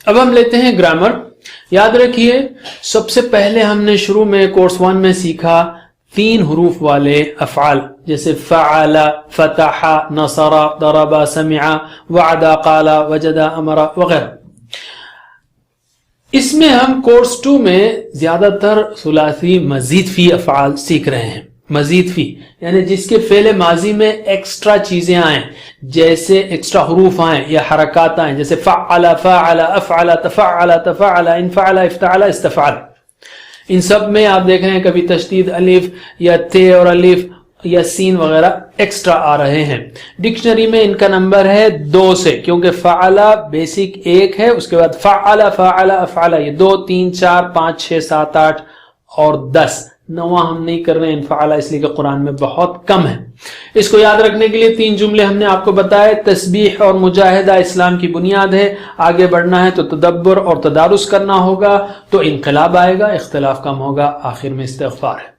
اب ہم لیتے ہیں گرامر. یاد رکھیے سب سے پہلے ہم نے شروع میں کورس 1 میں سیکھا 3 حروف والے افعال جیسے فعل، فتح، نصر، ضرب، سمع، وعد، قال، وجد، امر وغیرہ. اس میں ہم کورس 2 میں زیادہ تر ثلاثی مزید فی افعال سیکھ رہے ہیں. مزید فی یعنی جس کے فعل ماضی میں ایکسٹرا چیزیں آئیں، جیسے ایکسٹرا حروف آئیں یا حرکات آئیں، جیسے فعل، فاعل، افعل، تفعل، تفعل، انفعل، افتعل، استفعل. ان سب میں آپ دیکھ رہے ہیں کبھی تشدید الف یا تے اور الف یا سین وغیرہ ایکسٹرا آ رہے ہیں. ڈکشنری میں ان کا نمبر ہے 2 سے، کیونکہ فعل بیسک 1 ہے، اس کے بعد فعل، فاعل، افعل یہ 2 3 4 5 6 7 8 اور 10. 9 ہم نہیں کر رہے ہیں انفعل اس لیے کہ قرآن میں بہت کم ہے. اس کو یاد رکھنے کے لیے 3 جملے ہم نے آپ کو بتائے. تسبیح اور مجاہدہ اسلام کی بنیاد ہے. آگے بڑھنا ہے تو تدبر اور تدارس کرنا ہوگا تو انقلاب آئے گا، اختلاف کم ہوگا، آخر میں استغفار ہے.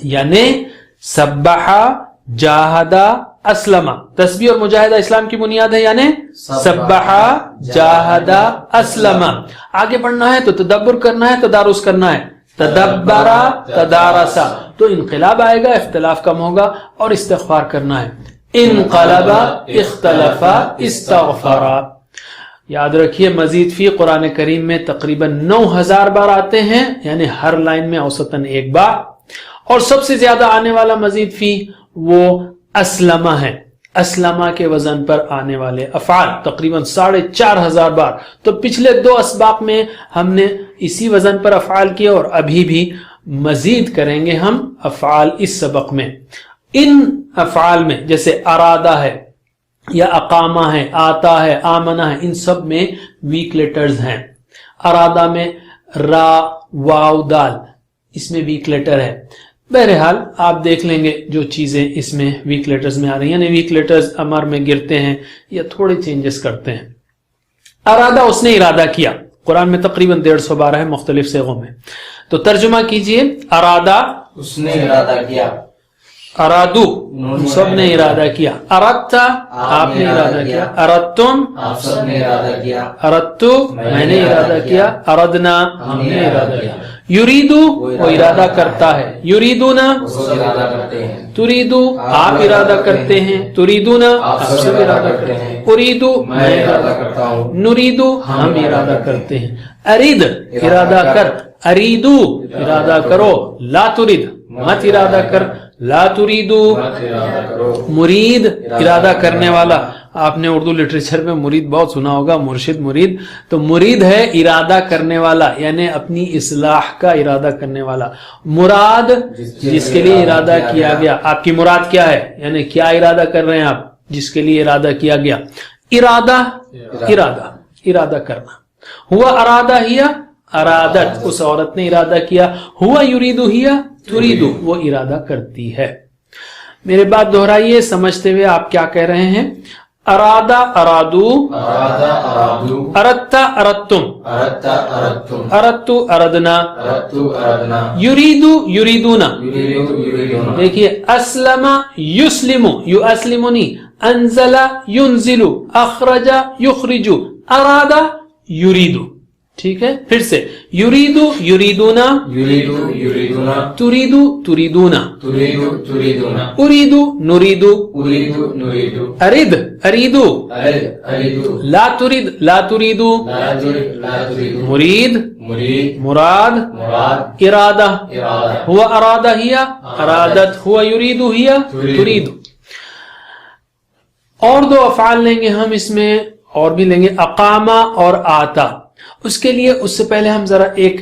یعنی سبح، جاہدہ، اسلم. تسبیح اور مجاہدہ اسلام کی بنیاد ہے، یعنی سبح، جاہدہ، اسلم. آگے بڑھنا ہے تو تدبر کرنا ہے، تدارس کرنا ہے. تدبرا، تدارسا تو انقلاب آئے گا، اختلاف کم ہوگا اور استغفار کرنا ہے. انقلب، اختلف، استغفر. یاد رکھیے مزید فی قرآن کریم میں تقریباً 9000 بار آتے ہیں، یعنی ہر لائن میں اوسطاً 1 بار. اور سب سے زیادہ آنے والا مزید فی وہ اسلمہ ہے. اسلمہ کے وزن پر آنے والے افعال تقریباً 4500 بار. تو پچھلے 2 اسباق میں ہم نے اسی وزن پر افعال کیے اور ابھی بھی مزید کریں گے ہم افعال اس سبق میں. ان افعال میں جیسے ارادہ ہے یا اقامہ ہے، آتا ہے، آمنہ ہے، ان سب میں ویک لیٹرز ہیں. ارادہ میں را، واو، دال، اس میں ویک لیٹر ہے. بہرحال آپ دیکھ لیں گے جو چیزیں اس میں ویک لیٹرز میں آ رہی ہیں، یعنی ویک لیٹرز امر میں گرتے ہیں یا تھوڑے چینجز کرتے ہیں. ارادہ اس نے ارادہ کیا، قرآن میں تقریباً 150 بار ہے مختلف صیغوں میں. تو ترجمہ کیجئے. ارادہ اس نے ارادہ کیا، ارادو سب نے ارادہ کیا. اردتا آپ نے ارادہ کیا. اردتم آپ سب نے ارادہ کیا. اردتو میں نے ارادہ کیا. اردنا ہم نے ارادہ کیا. یریدو وہ ارادہ کرتا ہے. یریدونا وہ سب ارادہ کرتے ہیں. تریدو آپ ارادہ کرتے ہیں. تریدونا آپ آپ سب ارادہ کرتے ہیں. اریدو میں ارادہ کرتا ہوں. نریدو ہم ارادہ کرتے ہیں. ارید ارادہ کر. اریدو ارادہ کرو. لا ترید مت ارادہ کر. لا تریدو مت ارادہ کرو. مرید ارادہ کرنے والا. آپ نے اردو لٹریچر میں مرید بہت سنا ہوگا، مرشد، مرید. تو مرید ہے ارادہ کرنے والا، یعنی اپنی اصلاح کا ارادہ کرنے والا. مراد جس کے لیے ارادہ کیا گیا. آپ کی مراد کیا ہے، یعنی کیا ارادہ کر رہے ہیں آپ جس کے لیے ارادہ کیا گیا. ارادہ ارادہ کرنا. ہوا ارادہ ہیا ارادت اس عورت نے ارادہ کیا. ہوا یریدو ہیا تریدو وہ ارادہ کرتی ہے. میرے بات دہرائیے سمجھتے ہوئے آپ کیا کہہ رہے ہیں. ارادہ ارادو، ارادہ ارادو، اردتا اردتم، اردتا اردتم، اردتو اردنا، اردتو اردنا، یریدو یریدونا. یریدو یریدونا. دیکھیے اسلم یسلم یسلمنی، انزل ینزل، اخرج یخرج، ارادہ یریدو. ٹھیک ہے، پھر سے یریدو یریدونا، یریدو یریدونا، تریدو تریدونا، تریدو تریدونا، اریدو نریدو، اریدو نریدو، ارد اریدو، ارد اریدو، لا ترید لا تریدو، لا ترید لا تریدو، مرید مرید، مراد، مراد، ارادہ. ارادہ. ہوا ارادہ ہیا ارادت، ہوا یریدو ہیا تریدو. اور 2 افعال لیں گے ہم اس میں، اور بھی لیں گے اقامہ اور آتا. اس کے لیے اس سے پہلے ہم ذرا ایک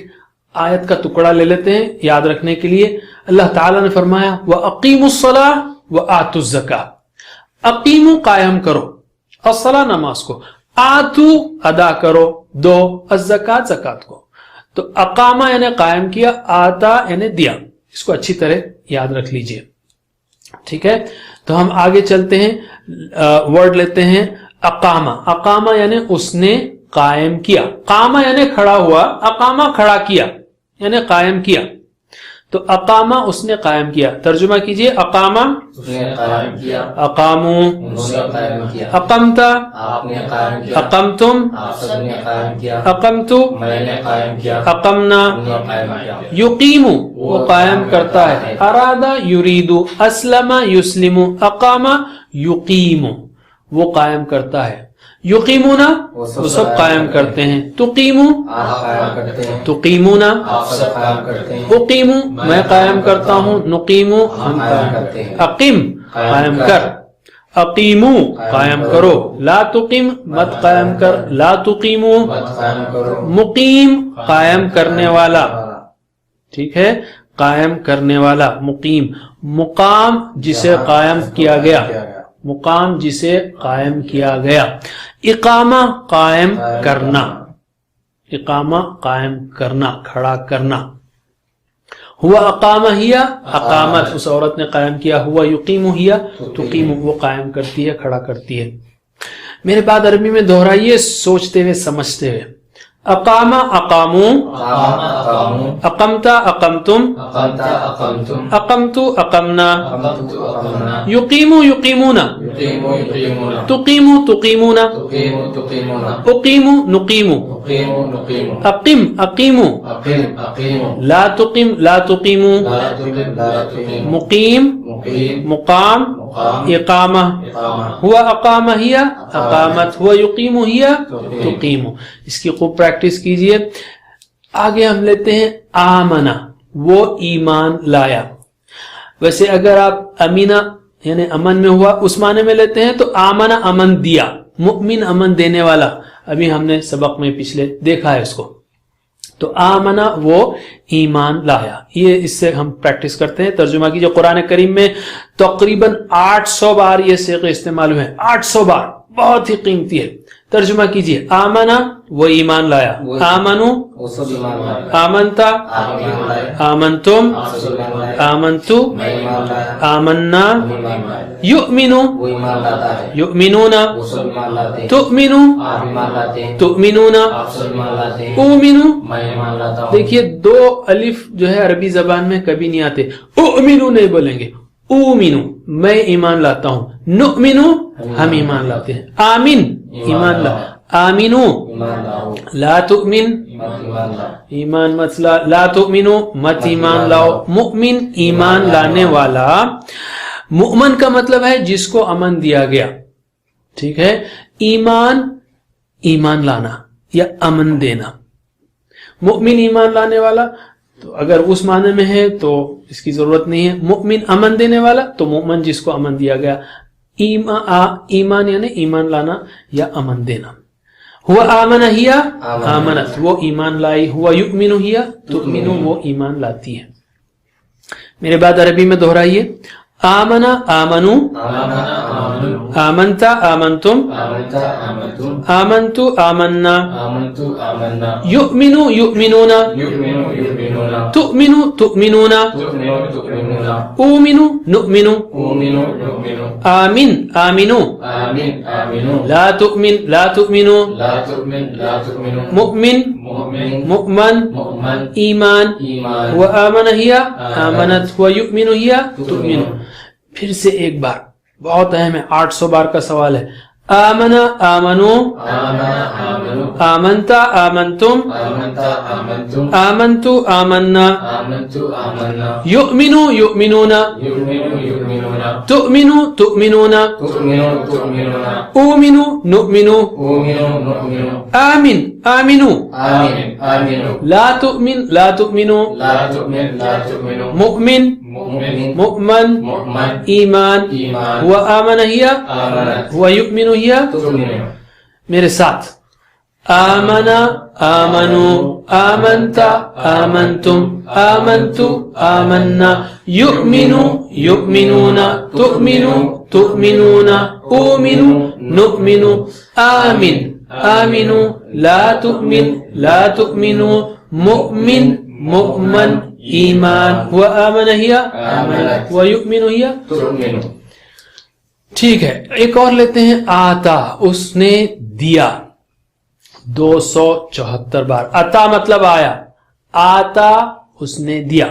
آیت کا ٹکڑا لے لیتے ہیں یاد رکھنے کے لیے. اللہ تعالیٰ نے فرمایا وَأَقِيمُوا الصَّلَاةَ وَآتُوا الزَّكَاةَ. اقیمو قائم کرو، الصلاۃ نماز کو، آتو ادا کرو، دو، الزکات زکات کو. تو اقامہ یعنی قائم کیا، آتا یعنی دیا. اس کو اچھی طرح یاد رکھ لیجئے. ٹھیک ہے، تو ہم آگے چلتے ہیں. ورڈ لیتے ہیں اقامہ. اقامہ یعنی اس نے قائم کیا. قامہ یعنی کھڑا ہوا، اقامہ کھڑا کیا یعنی قائم کیا. تو اقامہ اس نے قائم کیا. ترجمہ کیجئے. اقامہ اس نے قائم کیا. اقامو انہوں نے قائم کیا. اقمتا آپ نے قائم کیا. اقمتم آپ سب نے قائم کیا. اقمتو میں نے قائم کیا. اقمنا. ہم نے قائم کیا. یقیمو وہ قائم کرتا ہے. ارادہ یریدو. اسلم یسلم. اقامہ یقیمو وہ قائم کرتا ہے. یقیمونا وہ سب قائم کرتے ہیں. تقیمو آپ قائم کرتے ہیں. تقیمونا آپ سب قائم کرتے ہیں. اقیمو میں قائم کرتا ہوں. نقیمو ہم قائم کرتے ہیں. اقیم قائم کر. اقیمو قائم کرو. لا تقیم مت قائم کر. لا تقیمو مت قائم کرو. مقیم قائم کرنے والا. ٹھیک ہے. قائم کرنے والا. مقیم مقام جسے قائم کیا گیا. مقام جسے قائم کیا گیا. اقامہ قائم کرنا. اقامہ قائم کرنا کھڑا کرنا. ہوا اقامہ ہیا اقامت اس عورت نے قائم کیا. ہوا یقیم ہیا تقیم وہ قائم کرتی ہے کھڑا کرتی ہے. میرے بات عربی میں دہرائیے سوچتے ہوئے سمجھتے ہوئے. اقامہ اقامو اقام اقامو. اقمتا اقمتم اقمت اقمتم. اقمتو اقمنا. اقمت اقمنا. یقیمو یقیمونا. یقیمو یقیمون. تقیمو تقیمونا. تقیمو تقیمون. اقیمو نقیمو. اقیمو نقیم. اقم اقیمو. اقیم اقیمو. لا تقم لا تقیمو. لا تقیم لا تقیم. مقیم مقیم. مقام مقام. اقامہ. اقامہ. ہوا اقامہ ہیا اقامت. ہوا یقیم ہیا تقیم. اس کی خوب پریکٹس کیجئے. آگے ہم لیتے ہیں آمنہ وہ ایمان لایا. ویسے اگر آپ امینہ یعنی امن میں ہوا اس معنی میں لیتے ہیں تو آمنہ امن دیا. مؤمن امن دینے والا. ابھی ہم نے سبق میں پچھلے دیکھا ہے اس کو. تو آمنہ وہ ایمان لایا. یہ اس سے ہم پریکٹس کرتے ہیں. ترجمہ کیجئے. قرآن کریم میں تقریباً 800 بار یہ صیغے استعمال ہوئے ہیں. 800 بار بہت ہی قیمتی ہے. ترجمہ کیجئے. آمنہ وہ ایمان لایا. آمنو وہ سب ایمان لائے. آمنتا آپ ایمان لائے. آمنتم آپ سب ایمان لائے. آمنتو میں ایمان لایا. آمنا. ہم ایمان لائے. یؤمنو وہ ایمان لاتا ہے. یؤمنونا. وہ سب ایمان لاتے ہیں. تؤمنو آپ ایمان لاتے ہیں. تؤمنونا. آپ سب ایمان لاتے ہیں. اؤمنو. میں ایمان لاتا ہوں. دیکھیے 2 الف جو ہے عربی زبان میں کبھی نہیں آتے. اؤمنو نہیں بولیں گے. اومنو میں ایمان لاتا ہوں. نؤمنو ہم ایمان لاتے ہیں. آمین ایمان لا. آمینو ایمان لاؤ. لا تؤمن مت ایمان لاؤ. ایمان مت لا. لا تؤمنو مت ایمان لاؤ. مؤمن ایمان لانے والا. مؤمن کا مطلب ہے جس کو امن دیا گیا. ٹھیک ہے. ایمان ایمان لانا یا امن دینا. مؤمن ایمان لانے والا تو اگر اس معنی میں ہے تو اس کی ضرورت نہیں ہے. مؤمن امن دینے والا تو مؤمن جس کو امن دیا گیا. ایمان یعنی ایمان لانا یا امن دینا. ہوا آمنہ ہیا آمنت وہ ایمان لائی. ہوا یؤمن ہیا تؤمن وہ ایمان لاتی ہے. میرے بعد عربی میں دہرائیے. آمنہ آمنو. آمنتا آمنتم. آمنتو آمنا. یؤمنو یؤمنونا. تؤمنو تؤمنونا. اومنو نؤمنو. آمین آمنو. لا تؤمن لا تؤمنو. مؤمن مؤمن ایمان. وآمن ہیا آمنت. ویؤمن ہیا تؤمن. پھر سے ایک بار بہت اہم ہے. 800 بار کا سوال ہے. آمنا آمنو. آمنتا آمنتم. آمنتو آمنا. یؤمنو یؤمنونا. تؤمنو تؤمنونا. اومنو نؤمنو. آمین آمنو. لا تؤمن لا تؤمنو. مؤمن مؤمن ایمان. ہوا آمن ہیا ہوا یؤمن ہیا. میرے ساتھ. آمنا آمنو. آمنتا آمنتم. آمنتو آمنا. یؤمنو یؤمنون. تؤمنو تؤمنون. اومنو نؤمنو. آمین آمنو. لا تؤمن لا تؤمنو. مؤمن مؤمن ایمان. ہوا آمن ہیا ہوا یؤمن ہیا. ٹھیک ہے. ایک اور لیتے ہیں. آتا اس نے دیا. 274 بار. عطا مطلب آیا. آتا اس نے دیا.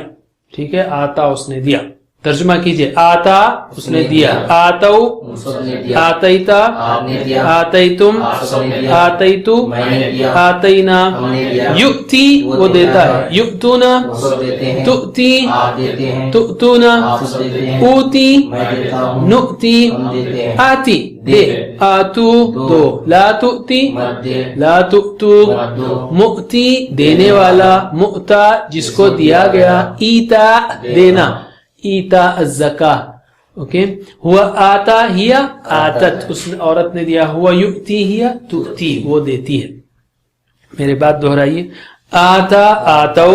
ٹھیک ہے, آتا اس نے دیا. ترجمہ کیجئے, آتا اس نے دیا, آتو سب نے دیا, آتیتا آپ نے دیا, آتیتم آپ سب نے دیا, آتیتو میں نے دیا, آتینا. ہم نے دیا, یؤتی وہ دیتا ہے, یؤتونا وہ سب دیتے ہیں, تؤتی آپ دیتے ہیں, تؤتونا آپ سب دیتے ہیں, اوتی میں دیتا ہوں, نؤتی ہم دیتے ہیں, آتی دے, آتو دو, لا تؤتی مت دے, لا تؤتو مت دو, مؤتی دینے والا, مؤتا جس کو دیا گیا, ایتا دینا, ایتا الزکاہ. اوکے, ہوا آتا ہیا آتت اس نے عورت نے دیا, ہوا یؤتی ہیا تؤتی وہ دیتی ہے. میرے بات دہرائیے, آتا آتو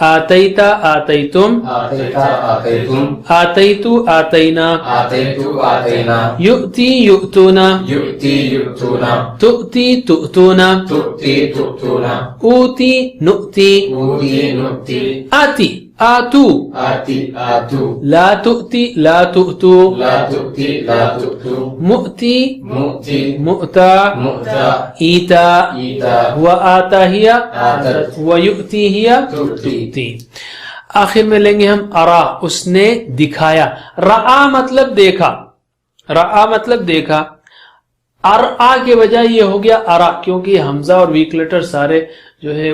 آتیتا آتیتم آتیتا آتیتم آتیتو آتینا آتیتو آتینا یؤتی یؤتونا یؤتی یؤتونا تؤتی تؤتونا تؤتی تؤتونا اوتی نؤتی اوتی نؤتی آتی آتو آتی آتو لا تؤتی لا تؤتو لا تؤتی لا تؤتو مؤتی مؤتی مؤتا مؤتا ایتا ایتا وآتا ہیا آتت ویؤتی ہیا تؤتی. تؤتی. آخر میں لیں گے ہم ارا اس نے دکھایا. رآ مطلب دیکھا, رآ مطلب دیکھا, ارآ کے بجائے یہ ہو گیا ارا, کیونکہ حمزہ اور ویک لیٹر سارے جو ہے